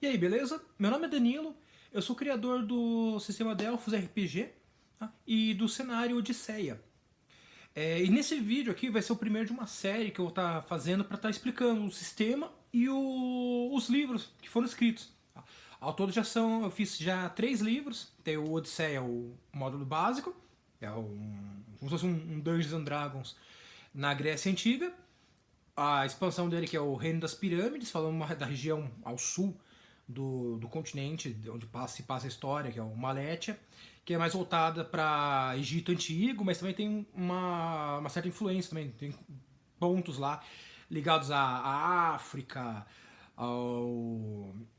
E aí, beleza? Meu nome é Danilo, eu sou criador do sistema Delphos RPG, tá? E do cenário Odisseia. E nesse vídeo aqui vai ser o primeiro de uma série que eu vou estar fazendo para estar explicando o sistema e os livros que foram escritos. Tá? Ao todo eu fiz já 3 livros. Tem o Odisseia, o módulo básico, como se fosse um Dungeons and Dragons na Grécia Antiga. A expansão dele, que é o Reino das Pirâmides, falando da região ao sul do continente, onde se passa a história, que é o Malétia, que é mais voltada para Egito Antigo, mas também tem uma certa influência, também tem pontos lá ligados à África,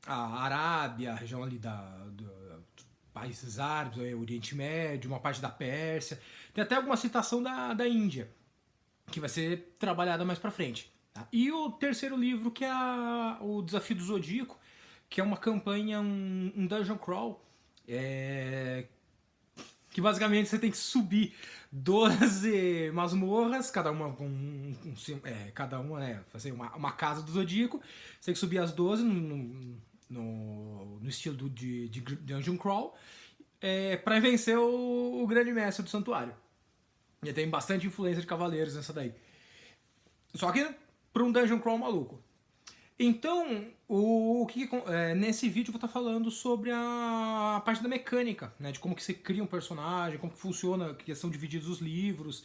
à Arábia, a região ali dos países árabes, Oriente Médio, uma parte da Pérsia. Tem até alguma citação da Índia, que vai ser trabalhada mais pra frente. Tá? E o terceiro livro, que é o Desafio do Zodíaco, que é uma campanha, um dungeon crawl, que basicamente você tem que subir 12 masmorras, cada uma com cada uma fazer uma casa do Zodíaco. Você tem que subir as 12 no estilo de dungeon crawl, para vencer o grande mestre do santuário. E tem bastante influência de cavaleiros nessa daí. Só que para um dungeon crawl maluco. Então, nesse vídeo eu vou estar falando sobre a parte da mecânica, né? De como que você cria um personagem, como que funciona, que são divididos os livros.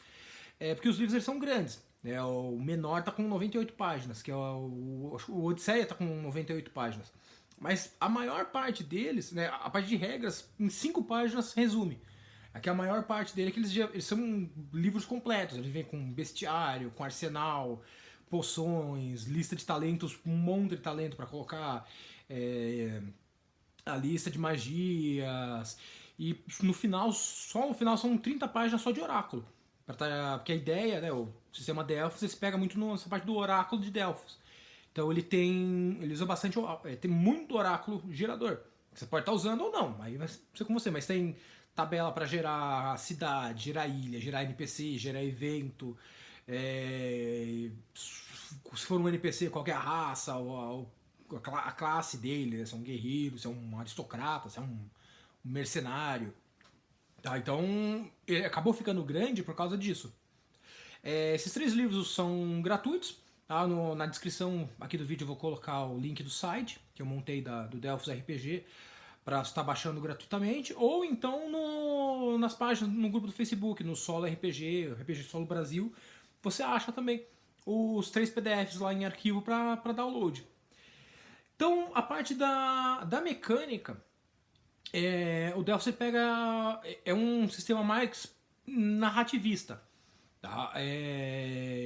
Porque os livros eles são grandes. Né? O menor tá com 98 páginas, que é o Odisseia tá com 98 páginas. Mas a maior parte deles, né, a parte de regras, em 5 páginas resume. Aqui a maior parte dele é que eles são livros completos. Eles vêm com bestiário, com arsenal, poções, lista de talentos, um monte de talento para colocar, a lista de magias. E só no final são 30 páginas só de oráculo. Porque a ideia, né, o sistema Delphos, ele se pega muito nessa parte do oráculo de Delphos. Então ele usa bastante, tem muito oráculo gerador. Você pode estar usando ou não, aí vai ser com você, mas tem tabela para gerar cidade, gerar ilha, gerar NPC, gerar evento. Se for um NPC, qual é a raça, a classe dele, se é um guerreiro, se é um aristocrata, se é um mercenário. Tá, então ele acabou ficando grande por causa disso. Esses 3 livros são gratuitos. Tá? Na descrição aqui do vídeo eu vou colocar o link do site que eu montei do Delphos RPG para estar baixando gratuitamente, ou então nas páginas, no grupo do Facebook, no Solo RPG, RPG Solo Brasil, você acha também os 3 PDFs lá em arquivo para download. Então, a parte da mecânica, o Delphos pega, um sistema mais narrativista. Tá?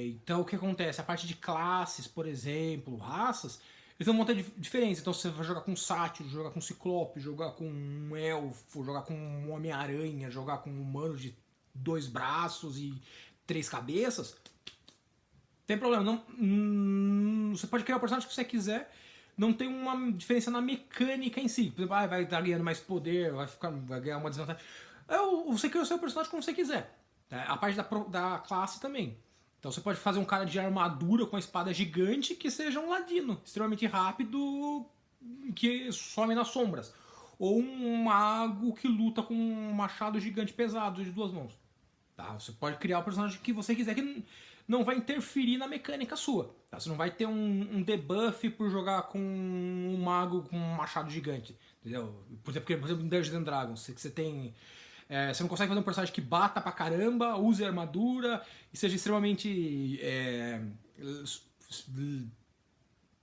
Então, o que acontece? A parte de classes, por exemplo, raças, eles vão montar diferença. Então você vai jogar com sátiro, jogar com ciclope, jogar com um elfo, jogar com um homem-aranha, jogar com um humano de 2 braços e 3 cabeças. Tem problema, você pode criar o personagem que você quiser, não tem uma diferença na mecânica em si. Por exemplo, vai estar ganhando mais poder, vai ganhar uma desvantagem. Você cria o seu personagem como você quiser. A parte da classe também. Então você pode fazer um cara de armadura com uma espada gigante que seja um ladino, extremamente rápido, que some nas sombras. Ou um mago que luta com um machado gigante pesado de 2 mãos. Tá? Você pode criar o personagem que você quiser, que não vai interferir na mecânica sua. Tá? Você não vai ter um debuff por jogar com um mago com um machado gigante. Entendeu? Por exemplo, em Dungeons and Dragons, que você tem... você não consegue fazer um personagem que bata pra caramba, use armadura e seja extremamente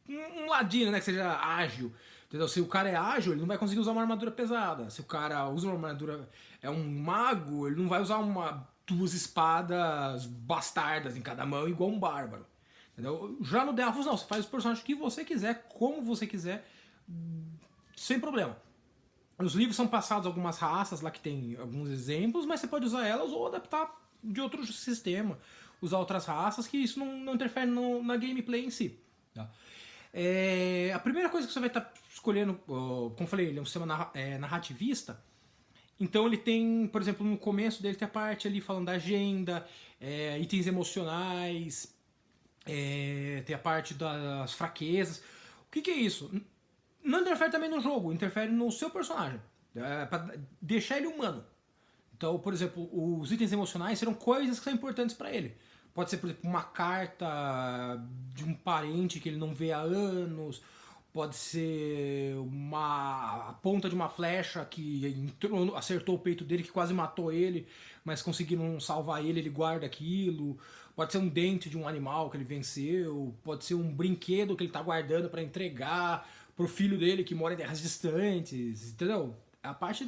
um ladino, né? Que seja ágil. Entendeu? Se o cara é ágil, ele não vai conseguir usar uma armadura pesada. Se o cara usa uma armadura, é um mago, ele não vai usar 2 espadas bastardas em cada mão, igual um bárbaro. Entendeu? Já no Delphos não, você faz os personagens que você quiser, como você quiser, sem problema. Os livros são passados algumas raças lá que tem alguns exemplos, mas você pode usar elas ou adaptar de outro sistema, usar outras raças, que isso não interfere na gameplay em si. Tá? A primeira coisa que você vai estar escolhendo, como eu falei, ele é um sistema narrativista. Então ele tem, por exemplo, no começo dele tem a parte ali falando da agenda, itens emocionais, tem a parte das fraquezas. O que é isso? Não interfere também no jogo, interfere no seu personagem. Pra deixar ele humano. Então, por exemplo, os itens emocionais serão coisas que são importantes para ele. Pode ser, por exemplo, uma carta de um parente que ele não vê há anos. Pode ser a ponta de uma flecha que acertou o peito dele, que quase matou ele, mas conseguiram salvar ele, ele guarda aquilo. Pode ser um dente de um animal que ele venceu. Pode ser um brinquedo que ele está guardando para entregar pro filho dele que mora em terras distantes. Entendeu? A parte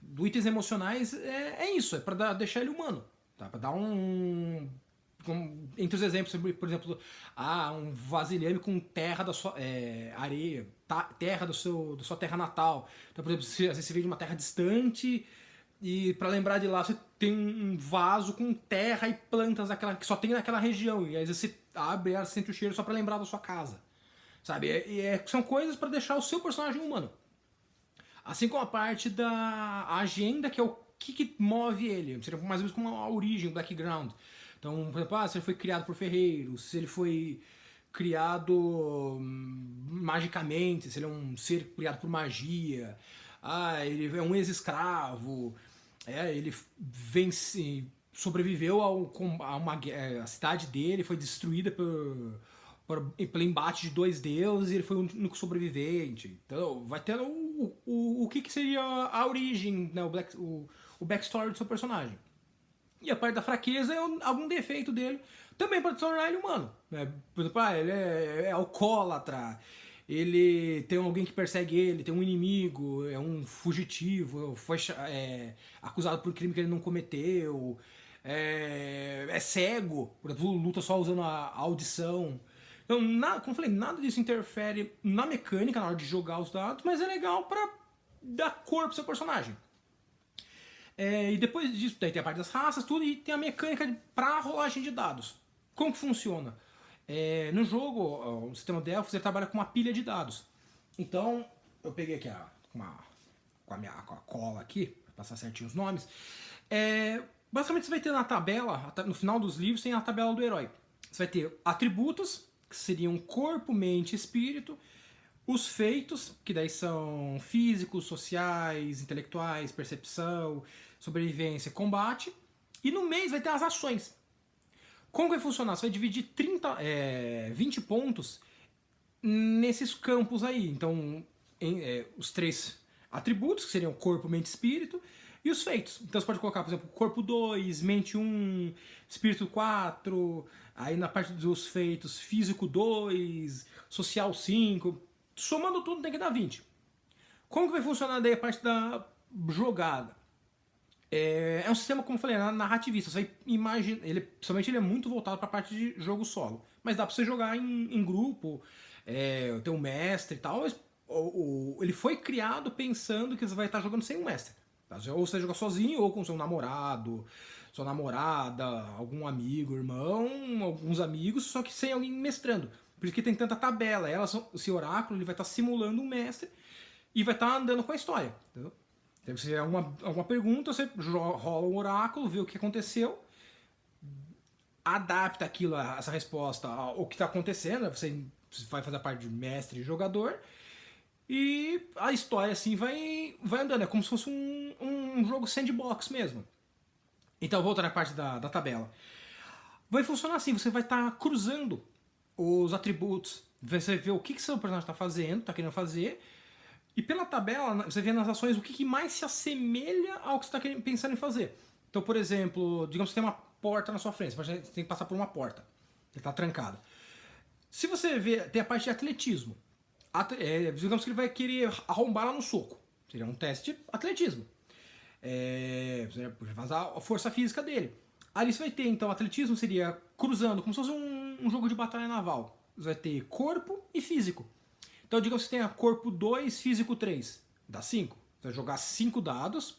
do itens emocionais é isso, é para deixar ele humano. Tá? Para dar entre os exemplos, por exemplo, um vasilhame com terra da sua areia, terra da sua terra natal. Então, por exemplo, às vezes você vem de uma terra distante e para lembrar de lá você tem um vaso com terra e plantas que só tem naquela região. E às vezes você abre e sente o cheiro só para lembrar da sua casa. Sabe? São coisas para deixar o seu personagem humano. Assim como a parte da agenda, que é o que move ele. Seria mais ou menos como a origem, o background. Então, por exemplo, se ele foi criado por ferreiros, se ele foi criado magicamente, se ele é um ser criado por magia, ele é um ex-escravo, ele sobreviveu a cidade dele foi destruída pelo embate de dois deuses e ele foi o único sobrevivente. Então, vai ter o que seria a origem, né, o backstory do seu personagem. E a parte da fraqueza é algum defeito dele, também para tornar ele humano. Né? Por exemplo, ele é alcoólatra, ele tem alguém que persegue ele, tem um inimigo, é um fugitivo, foi acusado por um crime que ele não cometeu, é cego, por exemplo, luta só usando a audição. Então, como eu falei, nada disso interfere na mecânica na hora de jogar os dados, mas é legal para dar cor pro seu personagem. E depois disso, daí tem a parte das raças, tudo, e tem a mecânica para rolagem de dados. Como que funciona? No jogo, o sistema Delphos ele trabalha com uma pilha de dados. Então, eu peguei aqui com a cola aqui, para passar certinho os nomes. Basicamente, você vai ter na tabela, no final dos livros, tem a tabela do herói. Você vai ter atributos, que seriam corpo, mente e espírito. Os feitos, que daí são físicos, sociais, intelectuais, percepção, sobrevivência, combate. E no mês vai ter as ações. Como que vai funcionar? Você vai dividir 20 pontos nesses campos aí. Então, os 3 atributos, que seriam corpo, mente e espírito, e os feitos. Então você pode colocar, por exemplo, corpo 2, mente 1, espírito 4, aí na parte dos feitos, físico 2, social 5, somando tudo tem que dar 20. Como que vai funcionar daí a parte da jogada? É um sistema, como eu falei, narrativista. Você vai imaginar, somente ele é muito voltado para a parte de jogo solo. Mas dá para você jogar em grupo, ter um mestre e tal. Mas, ele foi criado pensando que você vai estar jogando sem um mestre. Tá? Ou você joga sozinho, ou com seu namorado, sua namorada, algum amigo, irmão, alguns amigos, só que sem alguém mestrando. Por isso que tem tanta tabela. Esse oráculo ele vai estar simulando um mestre e vai estar andando com a história. Entendeu? Então, se é alguma pergunta, você rola um oráculo, vê o que aconteceu, adapta aquilo, essa resposta ao que está acontecendo. Você vai fazer a parte de mestre e jogador. E a história assim vai andando. É como se fosse um jogo sandbox mesmo. Então, voltando à parte da tabela. Vai funcionar assim, você vai estar cruzando os atributos. Você vê o que seu personagem está fazendo, está querendo fazer. E pela tabela, você vê nas ações o que mais se assemelha ao que você está pensando em fazer. Então, por exemplo, digamos que tem uma porta na sua frente, você tem que passar por uma porta, que está trancada. Se você vê, tem a parte de atletismo. Digamos que ele vai querer arrombar lá no soco. Seria um teste de atletismo. Fazer a força física dele. Ali você vai ter, então, atletismo seria cruzando, como se fosse um jogo de batalha naval. Você vai ter corpo e físico. Então, digamos que você tenha corpo 2, físico 3. Dá 5. Você vai jogar 5 dados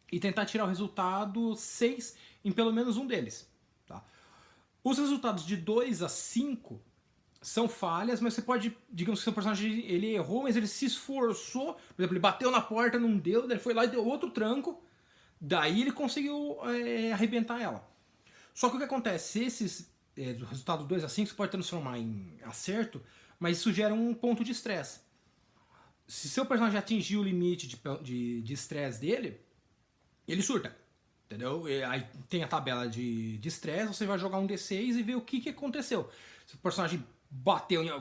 e tentar tirar o resultado 6 em pelo menos um deles. Tá? Os resultados de 2 a 5 são falhas, mas você pode, digamos que seu personagem ele errou, mas ele se esforçou. Por exemplo, ele bateu na porta, não deu, daí ele foi lá e deu outro tranco. Daí ele conseguiu arrebentar ela. Só que o que acontece? Esses do resultado 2 a 5 você pode transformar em acerto, mas isso gera um ponto de estresse. se seu personagem atingir o limite de estresse dele, ele surta. Entendeu? E aí tem a tabela de estresse, você vai jogar um D6 e ver o que aconteceu. Se o personagem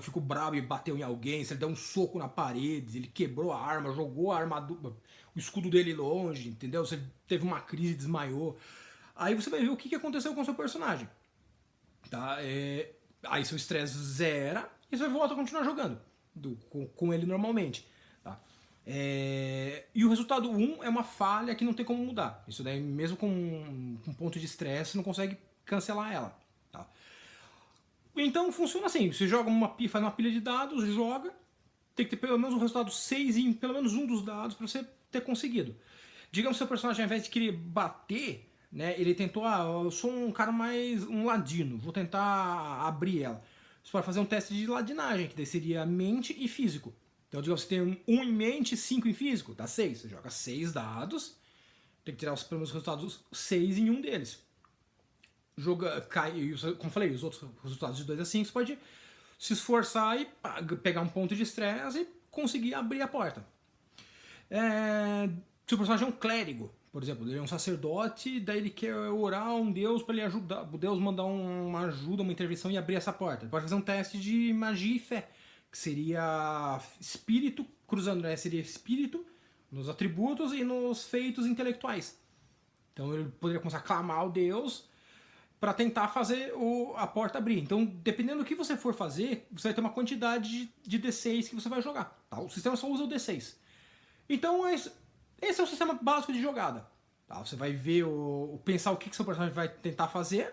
ficou bravo e bateu em alguém, se ele deu um soco na parede, ele quebrou a arma, jogou a armadura, o escudo dele longe, entendeu? Se ele teve uma crise e desmaiou. Aí você vai ver o que aconteceu com o seu personagem. Tá? Aí seu estresse zera e você volta a continuar jogando com ele normalmente. Tá? E o resultado 1 é uma falha que não tem como mudar. Isso daí, mesmo com ponto de estresse, você não consegue cancelar ela. Tá? Então funciona assim: você joga faz uma pilha de dados, joga, tem que ter pelo menos um resultado 6 em pelo menos um dos dados para você ter conseguido. Digamos que seu personagem, ao invés de querer bater, né, ele tentou, eu sou um cara mais um ladino, vou tentar abrir ela. Você pode fazer um teste de ladinagem, que daí seria mente e físico. Então, digamos que você tem um em mente e 5 em físico, dá 6. Você joga 6 dados, tem que tirar pelo menos os resultados 6 em um deles. Como falei, os outros resultados de 2 a 5, você pode se esforçar e pegar um ponto de estresse e conseguir abrir a porta. Se o personagem é um clérigo, por exemplo, ele é um sacerdote, daí ele quer orar a um deus para ele ajudar, o deus mandar uma ajuda, uma intervenção e abrir essa porta. Ele pode fazer um teste de magia e fé, que seria espírito, cruzando, né? Seria espírito nos atributos e nos feitos intelectuais. Então ele poderia começar a clamar ao deus para tentar fazer a porta abrir. Então, dependendo do que você for fazer, você vai ter uma quantidade de D6 que você vai jogar. Tá? O sistema só usa o D6. Então, esse é o sistema básico de jogada. Tá? Você vai ver, pensar o que seu personagem vai tentar fazer,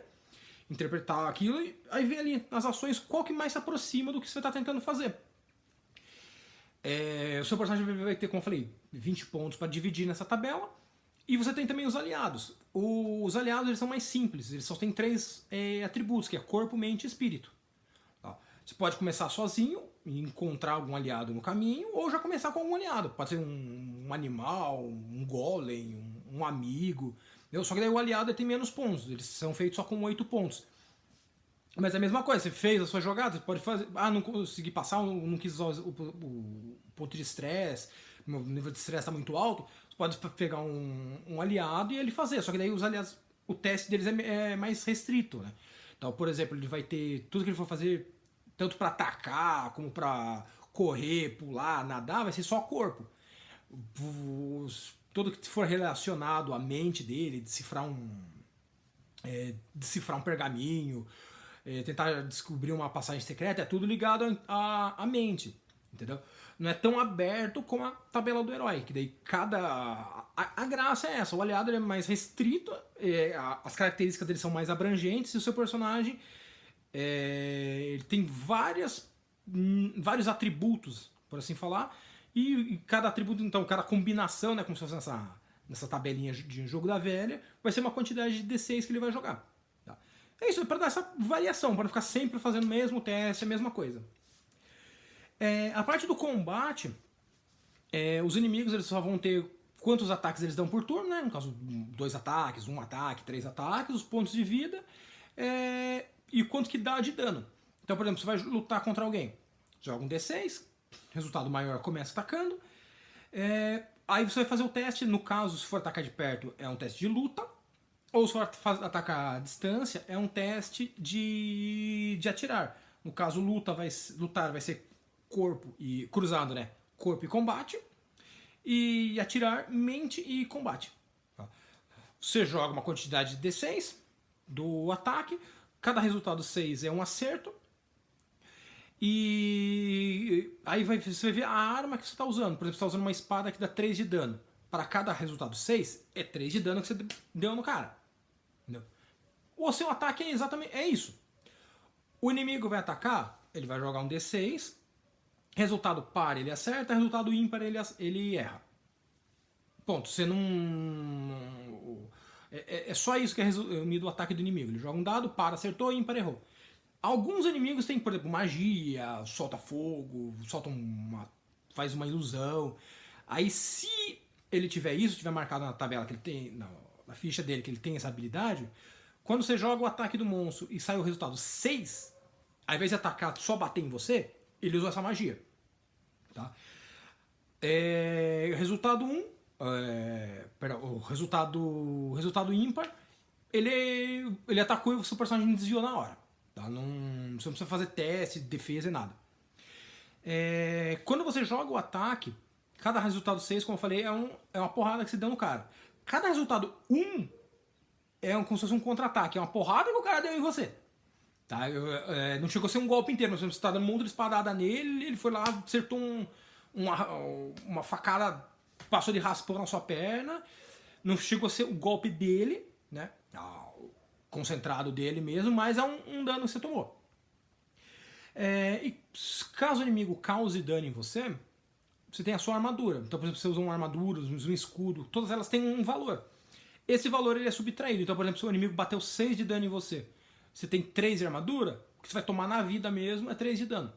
interpretar aquilo, e aí ver ali nas ações qual que mais se aproxima do que você está tentando fazer. O seu personagem vai ter, como eu falei, 20 pontos para dividir nessa tabela. E você tem também os aliados. Os aliados eles são mais simples, eles só têm 3 atributos, que é corpo, mente e espírito. Tá? Você pode começar sozinho e encontrar algum aliado no caminho, ou já começar com algum aliado. Pode ser um animal, um golem, um amigo. Entendeu? Só que daí o aliado tem menos pontos, eles são feitos só com 8 pontos. Mas é a mesma coisa, você fez a sua jogada, você pode fazer. Não consegui passar, não quis usar o ponto de estresse, meu nível de estresse está muito alto. Você pode pegar um aliado e ele fazer. Só que daí os aliados, o teste deles é mais restrito, né? Então, por exemplo, ele vai ter tudo que ele for fazer, tanto para atacar como para correr, pular, nadar, vai ser só corpo. Tudo que for relacionado à mente dele, decifrar um pergaminho, tentar descobrir uma passagem secreta, é tudo ligado à mente, entendeu? Não é tão aberto como a tabela do herói, que daí a graça é essa, o aliado ele é mais restrito, as características dele são mais abrangentes, e o seu personagem ele tem vários atributos, por assim falar, e cada atributo, então, cada combinação, né, como se fosse nessa tabelinha de jogo da velha, vai ser uma quantidade de D6 que ele vai jogar. Tá? É isso, para dar essa variação, para não ficar sempre fazendo o mesmo teste, a mesma coisa. A parte do combate, os inimigos eles só vão ter quantos ataques eles dão por turno, né? No caso, 2 ataques, 1 ataque, 3 ataques, os pontos de vida e quanto que dá de dano. Então, por exemplo, você vai lutar contra alguém, joga um D6, resultado maior começa atacando, aí você vai fazer o teste, no caso, se for atacar de perto, é um teste de luta, ou se for atacar à distância, é um teste de atirar. No caso, lutar vai ser corpo e cruzado, né? Corpo e combate. E atirar, mente e combate. Você joga uma quantidade de D6 do ataque. Cada resultado 6 é um acerto. E aí você vai ver a arma que você está usando. Por exemplo, você está usando uma espada que dá 3 de dano. Para cada resultado 6, é 3 de dano que você deu no cara. Entendeu? O seu ataque é exatamente isso. O inimigo vai atacar, ele vai jogar um D6. Resultado par ele acerta, resultado ímpar ele erra. Ponto. Você não. É só isso que é resumido o ataque do inimigo. Ele joga um dado, par acertou, ímpar errou. Alguns inimigos têm, por exemplo, magia, solta fogo, faz uma ilusão. Aí se ele tiver isso, tiver marcado na tabela que ele tem, na ficha dele que ele tem essa habilidade, quando você joga o ataque do monstro e sai o resultado 6, ao invés de atacar só bater em você, ele usa essa magia. Tá? Resultado 1, o resultado ímpar, ele atacou e o seu personagem desviou na hora. Tá? Você não precisa fazer teste, defesa e nada. Quando você joga o ataque, cada resultado 6, como eu falei, é uma porrada que você deu no cara. Cada resultado 1 como se fosse um contra-ataque, é uma porrada que o cara deu em você. Tá? Não chegou a ser um golpe inteiro, mas você está dando um monte de espadada nele, ele foi lá, acertou uma facada, passou de raspão na sua perna, não chegou a ser o golpe dele, né? Concentrado dele mesmo, mas é um dano que você tomou. E caso o inimigo cause dano em você, você tem a sua armadura. Então, por exemplo, você usa uma armadura, usa um escudo, todas elas têm um valor. Esse valor ele é subtraído. Então, por exemplo, se o inimigo bateu 6 de dano em você, você tem 3 de armadura, o que você vai tomar na vida mesmo é 3 de dano.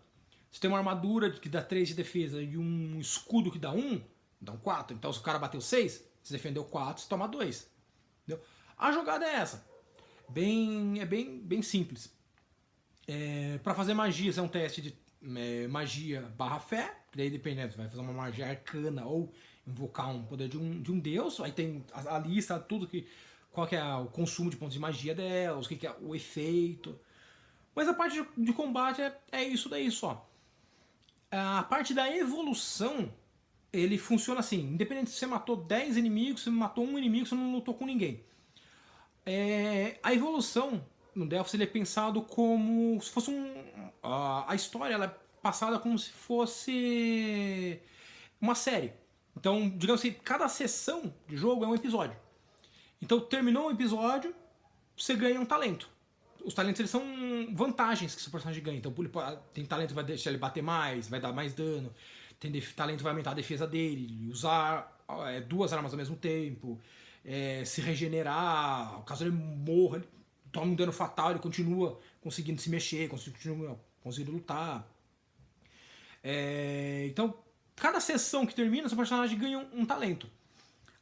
Você tem uma armadura que dá 3 de defesa e um escudo que dá 1, dá um 4. Então, se o cara bateu 6, você defendeu 4, você toma 2. Entendeu? A jogada é essa. Bem simples. Para fazer magia, isso é um teste de magia barra fé, que daí dependendo, você vai fazer uma magia arcana ou invocar um poder de um deus, aí tem a lista, tudo qual que é o consumo de pontos de magia delas, o que é o efeito. Mas a parte de combate é isso daí só. A parte da evolução, ele funciona assim, independente se você matou 10 inimigos, se você matou um inimigo, você não lutou com ninguém. A evolução no Delphi ele é pensado como se fosse a história ela é passada como se fosse uma série. Então, digamos assim, cada sessão de jogo é um episódio. Então, terminou um episódio, você ganha um talento. Os talentos eles são vantagens que seu personagem ganha. Então, tem talento que vai deixar ele bater mais, vai dar mais dano. Tem talento que vai aumentar a defesa dele, usar 2 armas ao mesmo tempo, se regenerar, caso ele morra, ele toma um dano fatal, ele continua conseguindo se mexer, continua conseguindo lutar. Então, cada sessão que termina, seu personagem ganha um talento.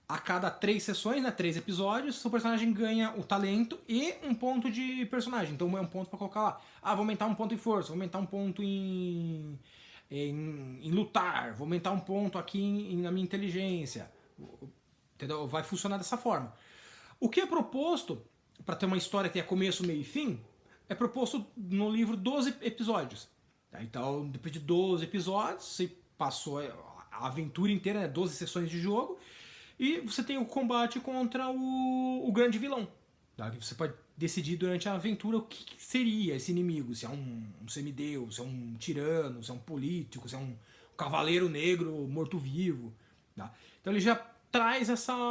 A cada 3 sessões, né, 3 episódios, seu personagem ganha o talento e um ponto de personagem. Então é um ponto pra colocar lá. Vou aumentar um ponto em força, vou aumentar um ponto em lutar, vou aumentar um ponto aqui na minha inteligência. Entendeu? Vai funcionar dessa forma. O que é proposto, para ter uma história que tenha começo, meio e fim, é proposto no livro 12 episódios. Tá? Então, depois de 12 episódios, você passou a aventura inteira, né, 12 sessões de jogo, e você tem o combate contra o grande vilão. Tá? Que você pode decidir durante a aventura o que seria esse inimigo. Se é um semideus, se é um tirano, se é um político, se é um cavaleiro negro morto-vivo. Tá? Então ele já traz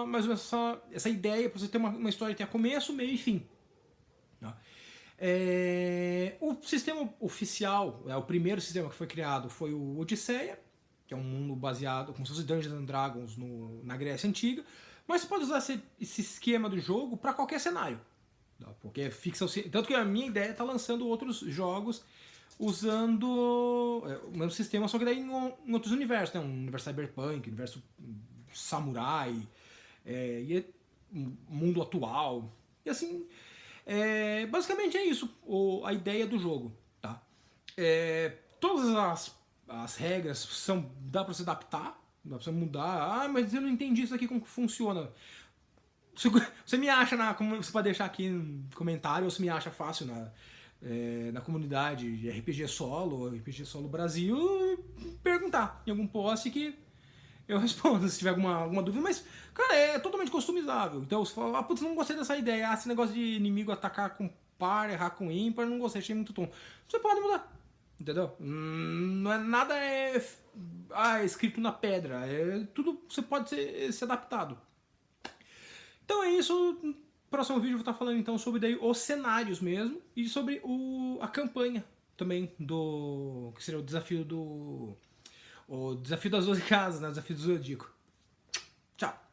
mais ou menos essa ideia para você ter uma história que tenha começo, meio e fim. Tá? O sistema oficial, o primeiro sistema que foi criado foi o Odisseia, que é um mundo baseado como se fosse Dungeons and Dragons na Grécia Antiga, mas você pode usar esse esquema do jogo para qualquer cenário. Porque é ficção. Tanto que a minha ideia é estar lançando outros jogos usando o mesmo sistema, só que daí em outros universos, né? Um universo cyberpunk, universo samurai, e mundo atual. E assim, basicamente é isso a ideia do jogo. Tá? Todas as regras dá pra você adaptar, dá pra você mudar. Mas eu não entendi isso aqui, como que funciona. Você me acha você pode deixar aqui no comentário, ou você me acha fácil na comunidade de RPG Solo, RPG Solo Brasil, e perguntar em algum post que eu respondo se tiver alguma dúvida. Mas, cara, é totalmente customizável. Então, você fala, putz, não gostei dessa ideia. Esse negócio de inimigo atacar com par, errar com ímpar, não gostei, achei muito tom. Você pode mudar. Entendeu? Não é nada escrito na pedra. Tudo você pode ser adaptado. Então é isso. No próximo vídeo eu vou estar falando então sobre daí os cenários mesmo e sobre a campanha também que seria o desafio das 12 casas, né? O desafio do Zodíaco. Tchau.